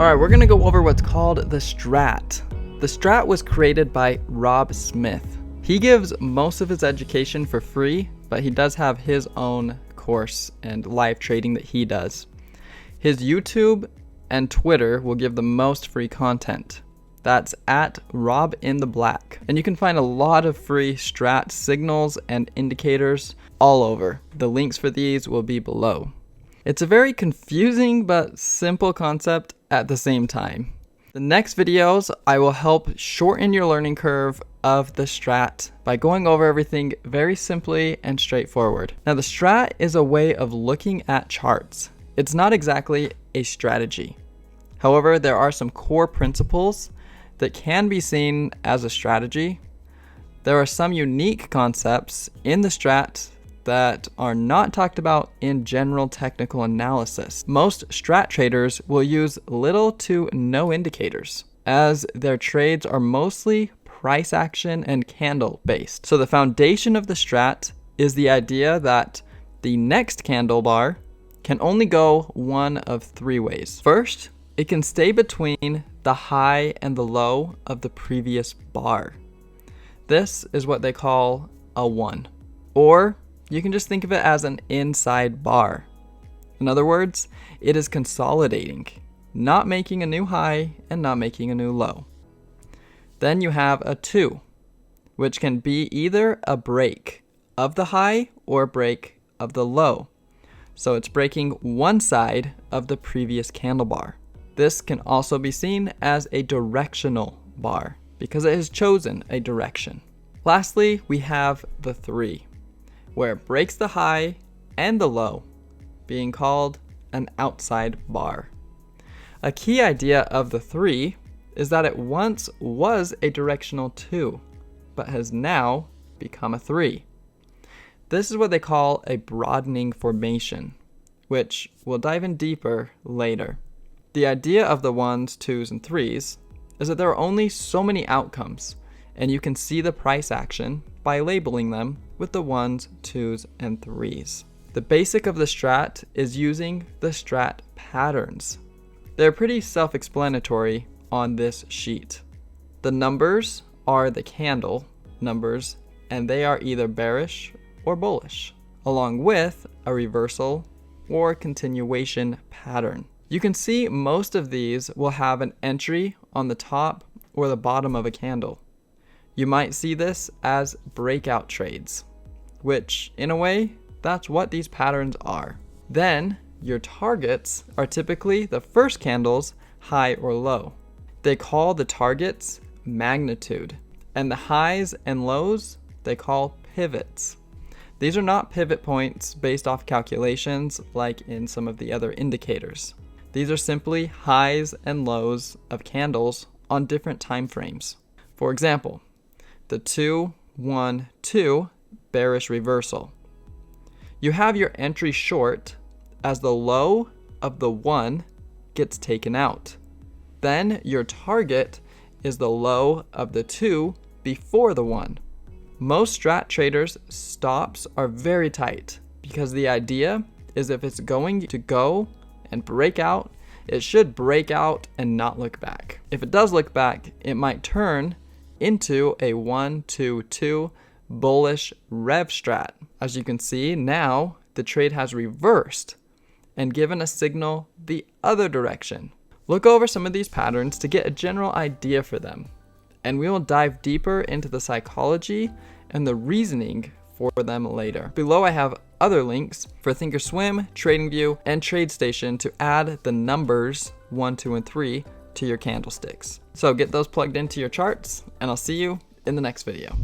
Alright, we're gonna go over what's called the Strat. The Strat was created by Rob Smith. He gives most of his education for free, but he does have his own course and live trading that he does. His YouTube and Twitter will give the most free content. That's at Rob in the Black. And you can find a lot of free Strat signals and indicators all over. The links for these will be below. It's a very confusing but simple concept at the same time. The next videos, I will help shorten your learning curve of the Strat by going over everything very simply and straightforward. Now, the Strat is a way of looking at charts. It's not exactly a strategy. However, there are some core principles that can be seen as a strategy. There are some unique concepts in the Strat that are not talked about in general technical analysis. Most Strat traders will use little to no indicators, as their trades are mostly price action and candle based. So the foundation of the Strat is the idea that the next candle bar can only go one of three ways. First, it can stay between the high and the low of the previous bar. This is what they call a 1. Or you can just think of it as an inside bar. In other words, it is consolidating, not making a new high and not making a new low. Then you have a 2, which can be either a break of the high or a break of the low. So it's breaking one side of the previous candle bar. This can also be seen as a directional bar because it has chosen a direction. Lastly, we have the 3, where it breaks the high and the low, being called an outside bar. A key idea of the 3 is that it once was a directional 2, but has now become a 3. This is what they call a broadening formation, which we'll dive in deeper later. The idea of the 1s, 2s, and 3s is that there are only so many outcomes, and you can see the price action by labeling them with the 1s, 2s, and 3s. The basic of the Strat is using the Strat patterns. They're pretty self-explanatory on this sheet. The numbers are the candle numbers, and they are either bearish or bullish, along with a reversal or continuation pattern. You can see most of these will have an entry on the top or the bottom of a candle. You might see this as breakout trades, which in a way, that's what these patterns are. Then your targets are typically the first candle's high or low. They call the targets magnitude, and the highs and lows they call pivots. These are not pivot points based off calculations like in some of the other indicators. These are simply highs and lows of candles on different time frames. For example, the 2, 1, 2 bearish reversal. You have your entry short as the low of the 1 gets taken out. Then your target is the low of the 2 before the 1. Most Strat traders' stops are very tight because the idea is if it's going to go and break out, it should break out and not look back. If it does look back, it might turn into a 1, 2, 2 bullish rev Strat. As you can see, now the trade has reversed and given a signal the other direction. Look over some of these patterns to get a general idea for them, and we will dive deeper into the psychology and the reasoning for them later. Below I have other links for Thinkorswim, TradingView, and TradeStation to add the numbers 1, 2, and 3 to your candlesticks. So get those plugged into your charts, and I'll see you in the next video.